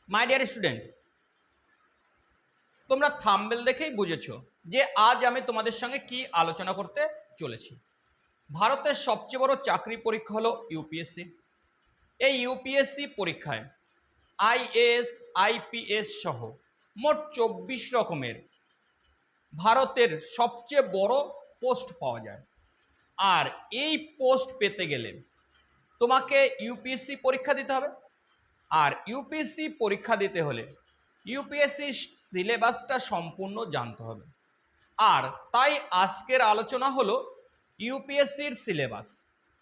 My dear student, তোমরা thumbnail দেখেই বুঝেছো যে আজ আমি তোমাদের সঙ্গে কি আলোচনা করতে চলেছি। ভারতের সবচেয়ে বড় চাকরি পরীক্ষা হলো ইউপিএসসি। এই ইউপিএসসি পরীক্ষায় আইএএস, আইপিএস সহ মোট 24 রকমের ভারতের সবচেয়ে বড় পোস্ট পাওয়া যায়। আর এই পোস্ট পেতে গেলে তোমাকে ইউপিএসসি পরীক্ষা দিতে হবে। আর ইউপিএসসি পরীক্ষা দিতে হলে ইউপিএসসি সিলেবাসটা সম্পূর্ণ জানতে হবে। আর তাই আজকের আলোচনা হলো ইউপিএসসির সিলেবাস।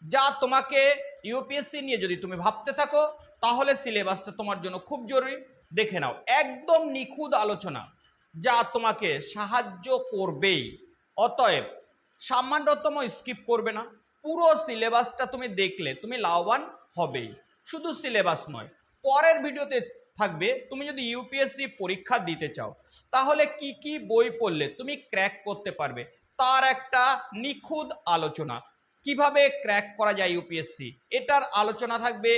যা তোমাকে ইউপিএসসি নিয়ে যদি তুমি ভাবতে থাকো তাহলে সিলেবাসটা তোমার জন্য খুব জরুরি। দেখে নাও, একদম নিখুঁত আলোচনা যা তোমাকে সাহায্য করবেই। অতএব সামান্যতম স্কিপ করবে না, পুরো সিলেবাসটা তুমি দেখলে তুমি লাভবান হবেই। শুধু সিলেবাস নয়, পরের ভিডিওতে থাকবে তুমি যদি ইউপিএসসি পরীক্ষা দিতে চাও তাহলে কি কি বই পড়লে তুমি ক্র্যাক করতে পারবে তার একটা নিখুঁত আলোচনা। কিভাবে ক্র্যাক করা যায় ইউপিএসসি, এটার আলোচনা থাকবে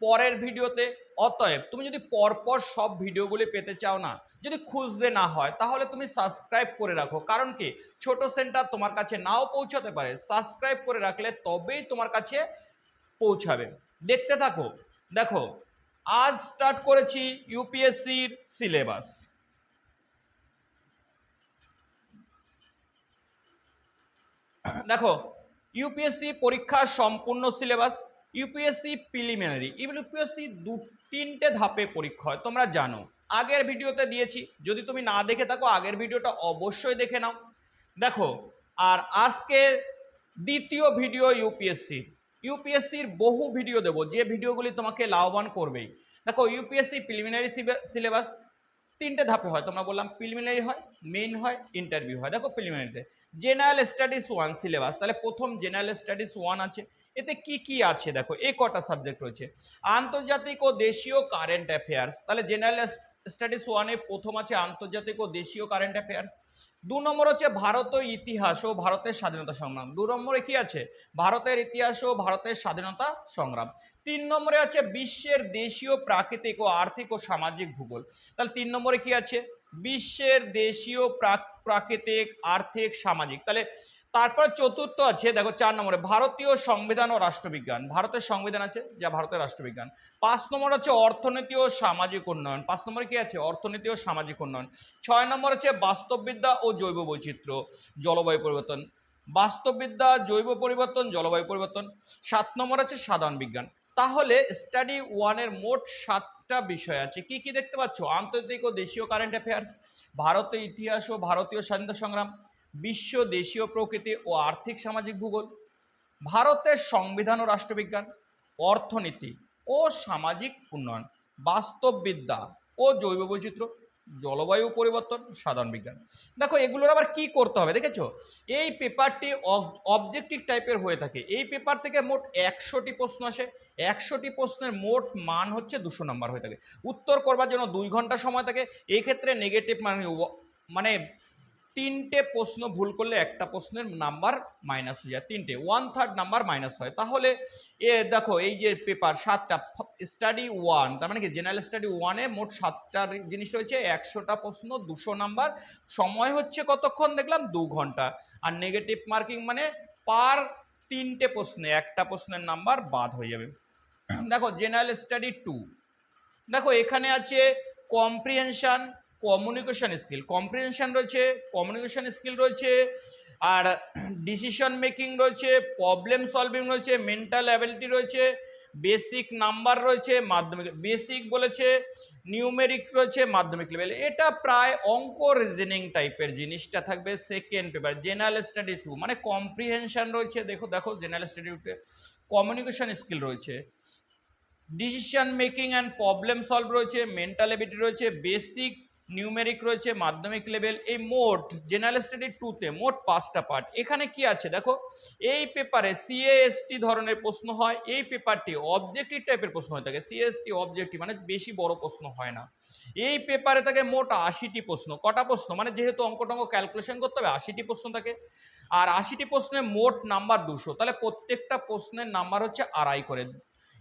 পরের ভিডিওতে। অতএব তুমি যদি পরপর সব ভিডিওগুলি পেতে চাও না, যদি খুঁজতে না হয় তাহলে তুমি সাবস্ক্রাইব করে রাখো। কারণ কি, ছোট সেন্টার তোমার কাছে নাও পৌঁছাতে পারে, সাবস্ক্রাইব করে রাখলে তবেই তোমার কাছে পৌঁছাবে। দেখতে থাকো। দেখো, আজ স্টার্ট করেছি ইউপিএসসির সিলেবাস। দেখো, ইউপিএসসি পরীক্ষার সম্পূর্ণ সিলেবাস। ইউপিএসসি প্রিলিমিনারি, ইউপিএসসি তিনটে ধাপে পরীক্ষা হয়, তোমরা জানো, আগের ভিডিওতে দিয়েছি। যদি তুমি না দেখে থাকো আগের ভিডিওটা অবশ্যই দেখে নাও। দেখো, আর আজকে দ্বিতীয় ভিডিও ইউপিএসসির বহু ভিডিও দেবো যে ভিডিওগুলি তোমাকে লাভবান করবেই। দেখো, ইউপিএসসি প্রিলিমিনারি সিলেবাস তিনটে ধাপে হয়, তোমরা বললাম প্রিলিমিনারি হয়, মেইন হয়, ইন্টারভিউ হয়। দেখো, প্রিলিমিনারিতে জেনারেল স্টাডিজ 1 সিলেবাস, তাহলে প্রথম জেনারেল স্টাডিজ 1 আছে। এতে কি কি আছে দেখো, এই কটা সাবজেক্ট রয়েছে। আন্তর্জাতিক ও দেশীয় কারেন্ট অ্যাফেয়ার্স, তাহলে জেনারেল স্টাডিজ 1-এ প্রথম আছে আন্তর্জাতিক ও দেশীয় কারেন্ট অ্যাফেয়ার্স। 2 নম্বর হচ্ছে ভারত ও ইতিহাস ও ভারতের স্বাধীনতা সংগ্রাম। 2 নম্বরে কি আছে, ভারতের ইতিহাস ও ভারতের স্বাধীনতা সংগ্রাম। 3 নম্বরে আছে বিশ্বের দেশীয় প্রাকৃতিক ও আর্থিক ও সামাজিক ভূগোল। তাহলে 3 নম্বরে কি আছে, বিশ্বের দেশীয় প্রাকৃতিক, আর্থিক, সামাজিক। তাহলে তারপর চতুর্থ আছে, দেখো 4 নম্বরে ভারতীয় সংবিধান ও রাষ্ট্রবিজ্ঞান। ভারতের সংবিধান আছে, যা ভারতের রাষ্ট্রবিজ্ঞান। 5 নম্বর আছে অর্থনীতি ও সামাজিক উন্নয়ন। 5 নম্বরে কি আছে, অর্থনীতি ও সামাজিক উন্নয়ন। 6 নম্বর আছে বাস্তববিদ্যা ও জৈব বৈচিত্র্য, জলবায়ু পরিবর্তন। বাস্তববিদ্যা, জৈব পরিবর্তন, জলবায়ু পরিবর্তন। 7 নম্বর আছে সাধারণ বিজ্ঞান। তাহলে স্টাডি 1-এর মোট 7টা বিষয় আছে। কি কি দেখতে পাচ্ছ, আন্তর্জাতিক ও দেশীয় কারেন্ট অ্যাফেয়ার্স, ভারতের ইতিহাস ও ভারতীয় স্বাধীনতা সংগ্রাম, বিশ্ব দেশীয় প্রকৃতি ও আর্থিক সামাজিক ভূগোল, ভারতের সংবিধান ও রাষ্ট্রবিজ্ঞান, অর্থনীতি ও সামাজিক উন্নয়ন, বাস্তববিদ্যা ও জৈব বৈচিত্র্য, জলবায়ু পরিবর্তন, সাধারণ বিজ্ঞান। দেখো, এগুলোর আবার কি করতে হবে দেখেছো, এই পেপারটি অবজেক্টিভ টাইপের হয়ে থাকে। এই পেপার থেকে মোট 100টি প্রশ্ন আসে। 100টি প্রশ্নের মোট মান হচ্ছে 200 নম্বর হয়ে থাকে। উত্তর করবার জন্য 2 ঘন্টা সময় থাকে। এই ক্ষেত্রে নেগেটিভ মানে 3টে প্রশ্ন ভুল করলে একটা প্রশ্নের নাম্বার মাইনাস হয়ে যায়, 3টে 1/3 নাম্বার মাইনাস হয়। তাহলে দেখো, এই যে পেপার 7টা, স্টাডি 1 তার মানে কি জেনারেল স্টাডি 1-এ মোট 7টা জিনিস রয়েছে, 100টা প্রশ্ন, 200 নাম্বার। সময় হচ্ছে কতক্ষণ দেখলাম, 2 ঘন্টা। আর নেগেটিভ মার্কিং মানে পার 3টে প্রশ্নে একটা প্রশ্নের নাম্বার বাদ হয়ে যাবে। দেখো, জেনারেল স্টাডি 2, দেখো এখানে আছে কম্প্রিহেনশন, কমিউনিকেশন স্কিল। কম্প্রিহেনশন রয়েছে, কমিউনিকেশন স্কিল রয়েছে, আর ডিসিশন মেকিং রয়েছে, প্রবলেম সলভিং রয়েছে, মেন্টাল অ্যাবিলিটি রয়েছে, বেসিক নাম্বার রয়েছে, মাধ্যমিক বেসিক বলেছে, নিউমেরিক রয়েছে, মাধ্যমিক লেভেল। এটা প্রায় অঙ্ক রিজনিং টাইপের জিনিসটা থাকবে সেকেন্ড পেপার জেনারেল স্টাডি 2। মানে কম্প্রিহেনশন রয়েছে, দেখো দেখো জেনারেল স্টাডি 2-তে কমিউনিকেশন স্কিল রয়েছে, decision making and problem solve রয়েছে, মেন্টাল অ্যাবিলিটি রয়েছে, বেসিক, নিউমেরিক রয়েছে, মাধ্যমিক লেভেল। এই মোট জেনারেল স্টাডি 2-তে মোট 5টা পার্ট। এখানে কি আছে দেখো, এই পেপারে সিএএসটি ধরনের প্রশ্ন হয়। এই পেপারটি অবজেক্টিভ টাইপের প্রশ্ন হয়ে থাকে। সিএএসটি অবজেক্টিভ মানে বেশি বড় প্রশ্ন হয় না। এই পেপারে থাকে মোট 80টি প্রশ্ন। কটা প্রশ্ন মানে যেহেতু অঙ্ক ক্যালকুলেশন করতে হবে, 80টি প্রশ্ন থাকে। আর 80টি প্রশ্নের মোট নাম্বার 200, তাহলে প্রত্যেকটা প্রশ্নের নাম্বার হচ্ছে 2.5 করে।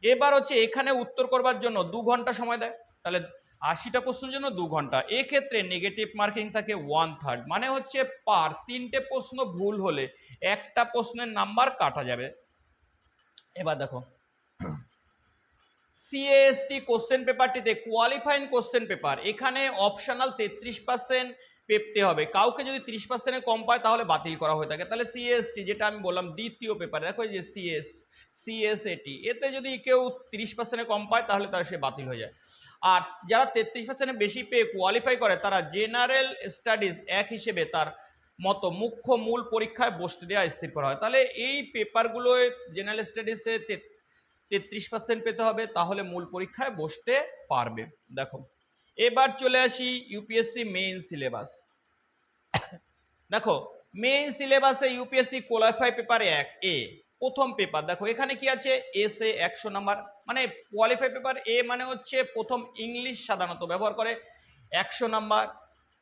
এবার হচ্ছে এখানে উত্তর করবার জন্য 2 ঘন্টা সময় দেয়। তাহলে 80টা প্রশ্নের জন্য 2 ঘন্টা। এক্ষেত্রে নেগেটিভ মার্কিং থাকে 1/3, মানে হচ্ছে পার 3টে প্রশ্ন ভুল হলে একটা প্রশ্নের নাম্বার কাটা যাবে। এবার দেখো সিএএসটি কোশ্চেন পেপারটিতে কোয়ালিফাইং কোশ্চেন পেপার, এখানে অপশনাল 33% পেতে হবে। কাউকে যদি 30% কম পায় তাহলে বাতিল করা হয়ে থাকে। তাহলে সিএসটি যেটা আমি বললাম দ্বিতীয় পেপার, দেখো এই যে সিএসএটি, এতে যদি কেউ 30% কম পায় তাহলে তার সে বাতিল হয়ে যায়। আর যারা 33% বেশি পেয়ে কোয়ালিফাই করে তারা জেনারেল স্টাডিজ এক হিসেবে তার মতো মুখ্য মূল পরীক্ষায় বসতে দেওয়া স্থির করা হয়। তাহলে এই পেপারগুলোয় জেনারেল স্টাডিজে 33% পেতে হবে, তাহলে মূল পরীক্ষায় বসতে পারবে। দেখো এবার চলে আসি ইউপিএসসি মেইন সিলেবাস। দেখো মেইন সিলেবাসে ইউপিএসসি কোয়ালিফাই পেপার 1A প্রথম পেপার, দেখো এখানে কি আছে, এসএ 100 নাম্বার, মানে কোয়ালিফাই পেপার এ মানে হচ্ছে প্রথম ইংলিশ সাধারণত ব্যবহার করে 100 নাম্বার,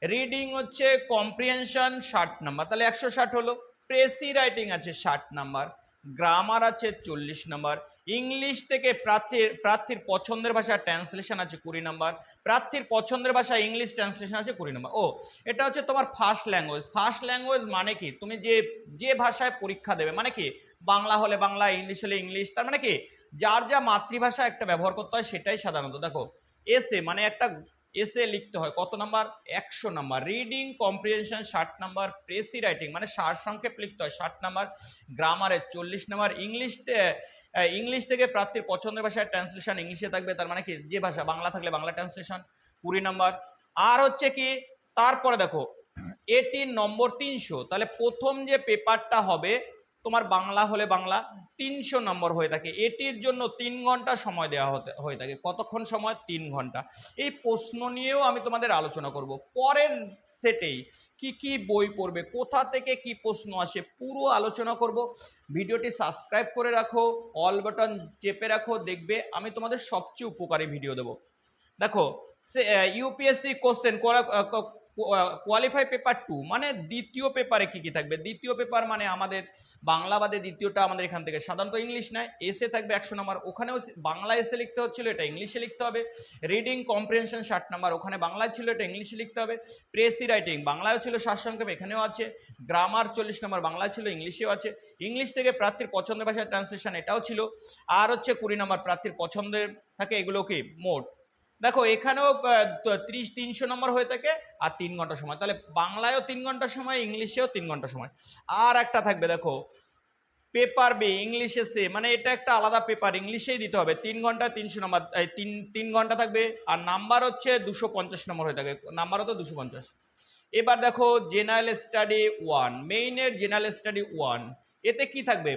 রিডিং হচ্ছে কম্প্রিহেনশন 60 নাম্বার, তাহলে 160 হলো, প্রেসি রাইটিং আছে 60 নাম্বার, গ্রামার আছে 40 নাম্বার, ইংলিশ থেকে প্রার্থীর পছন্দের ভাষা ট্রান্সলেশন আছে 20 নাম্বার, প্রার্থীর পছন্দের ভাষা ইংলিশ ট্রান্সলেশন আছে 20 নাম্বার। ও এটা হচ্ছে তোমার ফার্স্ট ল্যাঙ্গুয়েজ। ফার্স্ট ল্যাঙ্গুয়েজ মানে কি, তুমি যে ভাষায় পরীক্ষা দেবে, মানে কি বাংলা হলে বাংলা, ইংলিশ হলে ইংলিশ, তার মানে কি যার যা মাতৃভাষা একটা ব্যবহার করতে হয় সেটাই সাধারণত। দেখো এসে মানে একটা এসে লিখতে হয় কত number, 100 number, reading comprehension 60 number, precis writing মানে সারসংক্ষেপ লিখতে হয় 60 নাম্বার, গ্রামারে 40 নাম্বার, ইংলিশ থেকে প্রার্থীর পছন্দের ভাষায় ট্রান্সলেশন ইংলিশে থাকবে, তার মানে কি যে ভাষা বাংলা থাকলে বাংলা ট্রান্সলেশন 20 নাম্বার। আর হচ্ছে কি তারপরে দেখো এটির নম্বর 300, তাহলে প্রথম যে পেপারটা হবে তোমার বাংলা হলে বাংলা 300 নম্বর হয়ে থাকে। এটির জন্য 3 ঘন্টা সময় দেওয়া হয়ে থাকে। কতক্ষণ সময়, 3 ঘন্টা। এই প্রশ্ন নিয়েও আমি তোমাদের আলোচনা করব পরের সেটেই, কি কি বই পড়বে, কোথা থেকে কি প্রশ্ন আসে, পুরো আলোচনা করব। ভিডিওটি সাবস্ক্রাইব করে রাখো, অল বাটন চেপে রাখো, দেখবে আমি তোমাদের সবচেয়ে উপকারী ভিডিও দেব। দেখো ইউপিএসসি কোশ্চেন কোয়ালিফাই পেপার 2 মানে দ্বিতীয় পেপারে কি কি থাকবে, দ্বিতীয় পেপার মানে আমাদের বাংলা বাদে দ্বিতীয়টা আমাদের এখান থেকে সাধারণত ইংলিশ নেয়, এসে থাকবে 100 নাম্বার, ওখানেও বাংলা এসে লিখতে হচ্ছিল, এটা ইংলিশে লিখতে হবে, রিডিং কম্প্রিহেনশন 60 নাম্বার, ওখানে বাংলায় ছিল, এটা ইংলিশে লিখতে হবে, প্রেসি রাইটিং বাংলায় ছিল সারসংক্ষেপ, এখানেও আছে, গ্রামার 40 নাম্বার বাংলায় ছিল, ইংলিশেও আছে, ইংলিশ থেকে প্রার্থীর পছন্দের ভাষার ট্রান্সলেশন এটাও ছিল, আর হচ্ছে 20 নাম্বার প্রার্থীর পছন্দের থাকে, এগুলো কি মোট। দেখো এখানেও 300 নম্বর হয়ে থাকে আর 3 ঘন্টা সময়, তাহলে বাংলায়ও 3 ঘন্টা সময়, ইংলিশেও 3 ঘন্টা সময়। আর একটা থাকবে দেখো পেপার বি ইংলিশে সে, মানে এটা একটা আলাদা পেপার, ইংলিশেই দিতে হবে, 3 ঘন্টা 300 নম্বর, 3 ঘন্টা থাকবে, আর নাম্বার হচ্ছে 250 নম্বর হয়ে থাকে, নাম্বার হতো 250। এবার দেখো জেনারেল স্টাডি 1, মেইনের জেনারেল স্টাডি 1, এতে কি থাকবে,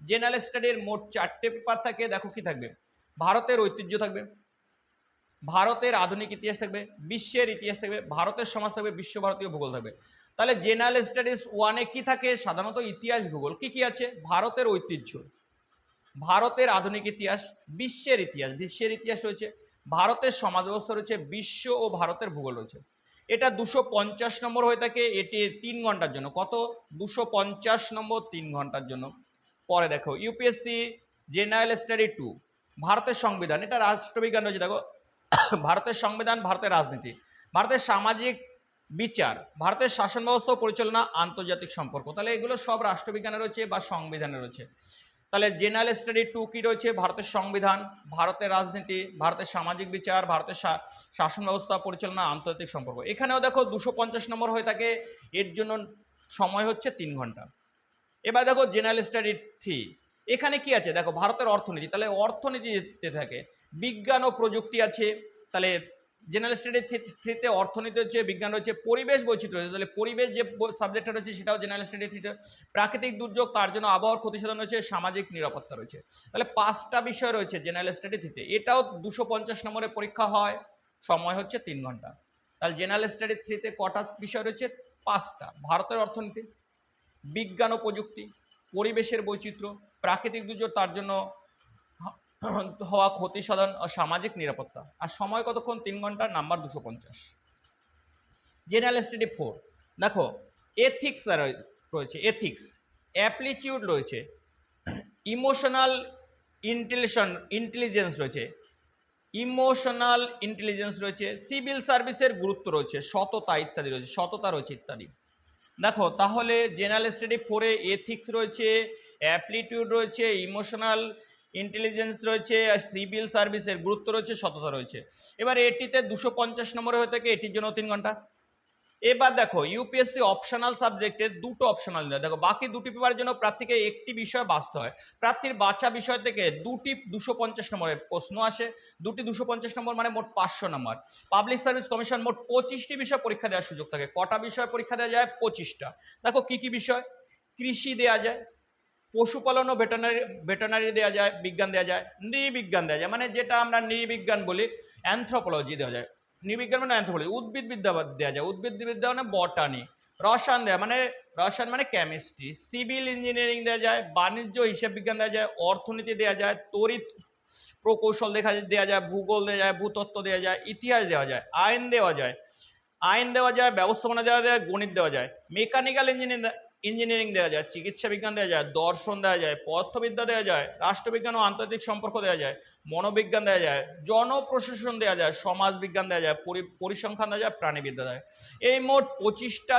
জেনারেল স্টাডির মোট 4টে পেপার থাকে। দেখো কি থাকবে, ভারতের ঐতিহ্য থাকবে, ভারতের আধুনিক ইতিহাস থাকবে, বিশ্বের ইতিহাস থাকবে, ভারতের সমাজ থাকবে, বিশ্বভারতীয় ভূগোল থাকবে। তাহলে জেনারেল স্টাডিজ 1-এ কি থাকে, সাধারণত ইতিহাস ভূগোল। কি কি আছে, ভারতের ঐতিহ্য, ভারতের আধুনিক ইতিহাস, বিশ্বের ইতিহাস রয়েছে, ভারতের সমাজ ব্যবস্থা রয়েছে, বিশ্ব ও ভারতের ভূগোল রয়েছে। এটা 250 নম্বর হয়ে থাকে, এটি 3 ঘন্টার জন্য। কত, 250 নম্বর 3 ঘন্টার জন্য। পরে দেখো ইউপিএসসি জেনারেল স্টাডি 2, ভারতের সংবিধান, এটা রাষ্ট্রবিজ্ঞান রয়েছে। দেখো ভারতের সংবিধান, ভারতের রাজনীতি, ভারতের সামাজিক বিচার, ভারতের শাসন ব্যবস্থা পরিচালনা, আন্তর্জাতিক সম্পর্ক, তাহলে এগুলো সব রাষ্ট্রবিজ্ঞানে রয়েছে বা সংবিধানে রয়েছে। তাহলে জেনারেল স্টাডি 2 কি রয়েছে, ভারতের সংবিধান, ভারতের রাজনীতি, ভারতের সামাজিক বিচার, ভারতের শাসন ব্যবস্থা পরিচালনা, আন্তর্জাতিক সম্পর্ক। এখানেও দেখো 250 নম্বর হয়ে থাকে, এর জন্য সময় হচ্ছে 3 ঘন্টা। এবার দেখো জেনারেল স্টাডি 3, এখানে কি আছে, দেখো ভারতের অর্থনীতি, তাহলে অর্থনীতিতে থাকে, বিজ্ঞান ও প্রযুক্তি আছে, তাহলে জেনারেল স্টাডি 3-তে অর্থনীতি হচ্ছে, বিজ্ঞান রয়েছে, পরিবেশ বৈচিত্র্য রয়েছে, তাহলে পরিবেশ যে সাবজেক্টটা রয়েছে সেটাও জেনারেল স্টাডি 3-তে, প্রাকৃতিক দুর্যোগ তার জন্য আবহাওয়ার ক্ষতিসাধন রয়েছে, সামাজিক নিরাপত্তা রয়েছে। তাহলে 5টা বিষয় রয়েছে জেনারেল স্টাডি 3-তে, এটাও 250 নম্বরের পরীক্ষা হয়, সময় হচ্ছে 3 ঘন্টা। তাহলে জেনারেল স্টাডি 3-তে কটা বিষয় রয়েছে, 5টা, ভারতের অর্থনীতি, বিজ্ঞান ও প্রযুক্তি, পরিবেশের বৈচিত্র্য, প্রাকৃতিক দুর্যোগ তার জন্য হওয়া ক্ষতি সাধন ও সামাজিক নিরাপত্তা। আর সময় কতক্ষণ, 3 ঘন্টা, নাম্বার 250। জেনারেল স্টাডি 4, দেখো এথিক্স রয়েছে, এথিক্স, অ্যাপ্লিটিউড রয়েছে, ইমোশনাল ইন্টেলিজেন্স রয়েছে, ইমোশনাল ইন্টেলিজেন্স রয়েছে, সিভিল সার্ভিসের গুরুত্ব রয়েছে, সততা ইত্যাদি রয়েছে, সততা রয়েছে ইত্যাদি। দেখো তাহলে জেনারেল স্টাডি 4-এ এথিক্স রয়েছে, অ্যাপলিটিউড রয়েছে, ইমোশনাল ইন্টেলিজেন্স রয়েছে, আর সিভিল সার্ভিসের গুরুত্ব রয়েছে, সততা রয়েছে। এবার এটিতে 250 নম্বরে হয়ে থাকে, এটির জন্য 3 ঘন্টা। এবার দেখো ইউপিএসসি অপশনাল সাবজেক্টে দুটো অপশনাল দেয়। দেখো বাকি দুটি পেপারের জন্য প্রার্থীকে একটি বিষয় বাছতে হয়। প্রার্থীর বাছা বিষয় থেকে দুটি 250 নম্বরের প্রশ্ন আসে, দুটি 250 নম্বর মানে মোট 500 নম্বর। পাবলিক সার্ভিস কমিশন মোট 25টি বিষয় পরীক্ষা দেওয়ার সুযোগ থাকে। কটা বিষয় পরীক্ষা দেওয়া যায়? 25টা। দেখো কি কি বিষয়? কৃষি দেওয়া যায়, পশুপালন ও ভেটেনারি দেওয়া যায়, বিজ্ঞান দেওয়া যায়, নৃবিজ্ঞান দেওয়া যায়, মানে যেটা আমরা নৃবিজ্ঞান বলি, অ্যানথ্রোপোলজি দেওয়া যায়, নৃবিজ্ঞান মানে অ্যানথ্রোপোলজি, উদ্ভিদ বিদ্যা দেওয়া যায়, উদ্ভিদ বিদ্যা মানে বটানি, রসায়ন দেওয়া মানে রসায়ন মানে কেমিস্ট্রি, সিভিল ইঞ্জিনিয়ারিং দেওয়া যায়, বাণিজ্য হিসাব বিজ্ঞান দেওয়া যায়, অর্থনীতি দেওয়া যায়, তড়িৎ প্রকৌশল দেওয়া যায়, ভূগোল দেওয়া যায়, ভূতত্ত্ব দেওয়া যায়, ইতিহাস দেওয়া যায়, আইন দেওয়া যায়, ব্যবস্থাপনা দেওয়া যায়, গণিত দেওয়া যায়, মেকানিক্যাল ইঞ্জিনিয়ারিং দেওয়া যায়, চিকিৎসা বিজ্ঞান দেওয়া যায়, দর্শন দেওয়া যায়, পদার্থবিদ্যা দেওয়া যায়, রাষ্ট্রবিজ্ঞান ও আন্তর্জাতিক সম্পর্ক দেওয়া যায়, মনোবিজ্ঞান দেওয়া যায়, জনপ্রশাসন দেওয়া যায়, সমাজ বিজ্ঞান দেওয়া যায়, পরিসংখ্যান দেওয়া যায়, প্রাণীবিদ্যা দেওয়া যায়। এই মোট 25টা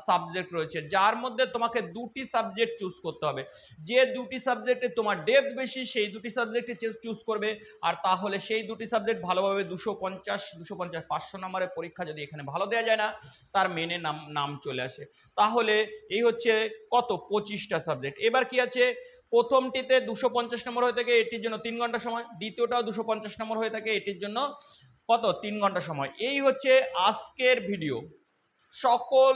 সাবজেক্ট রয়েছে, যার মধ্যে তোমাকে দুটি সাবজেক্ট চুজ করতে হবে। যে দুটি সাবজেক্টে তোমার ডেপথ বেশি সেই দুটি সাবজেক্টে চুজ করবে, আর তাহলে সেই দুটি সাবজেক্ট ভালোভাবে 250 500 নম্বরের পরীক্ষা যদি এখানে ভালো দেওয়া যায় না, তার মেনে নাম চলে আসে। তাহলে এই হচ্ছে কত 25টা সাবজেক্ট। এবার কি আছে, প্রথমটিতে 250 নম্বর হয়ে থাকে, এটির জন্য 3 ঘন্টা সময়, দ্বিতীয়টাও 250 নম্বর হয়ে থাকে, এটির জন্য কত 3 ঘন্টা সময়। এই হচ্ছে আজকের ভিডিও, সকল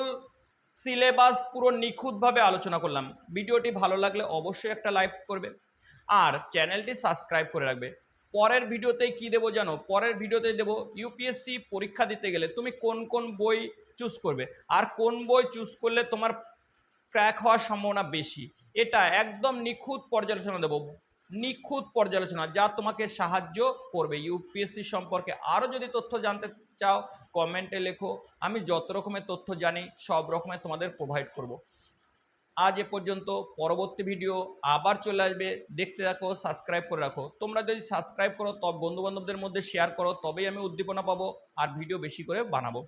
সিলেবাস পুরো নিখুঁতভাবে আলোচনা করলাম। ভিডিওটি ভালো লাগলে অবশ্যই একটা লাইক করবে আর চ্যানেলটি সাবস্ক্রাইব করে রাখবে। পরের ভিডিওতে কি দেবো জানো? পরের ভিডিওতে দেবো ইউপিএসসি পরীক্ষা দিতে গেলে তুমি কোন কোন বই চুজ করবে আর কোন বই চুজ করলে তোমার ক্র্যাক হওয়ার সম্ভাবনা বেশি। এটা একদম নিখুঁত পর্যালোচনা দেবো, নিখুঁত পর্যালোচনা, যা তোমাকে সাহায্য করবে ইউপিএসসি সম্পর্কে। আরও যদি তথ্য জানতে চাও কমেন্টে লেখো, আমি যত রকমের তথ্য জানি সব রকমের তোমাদের প্রোভাইড করব। আজ এ পর্যন্ত, পরবর্তী ভিডিও আবার চলে আসবে, দেখতে থাকো, সাবস্ক্রাইব করে রাখো। তোমরা যদি সাবস্ক্রাইব করো, তবে বন্ধু বান্ধবদের মধ্যে শেয়ার করো, তবেই আমি উদ্দীপনা পাবো আর ভিডিও বেশি করে বানাবো।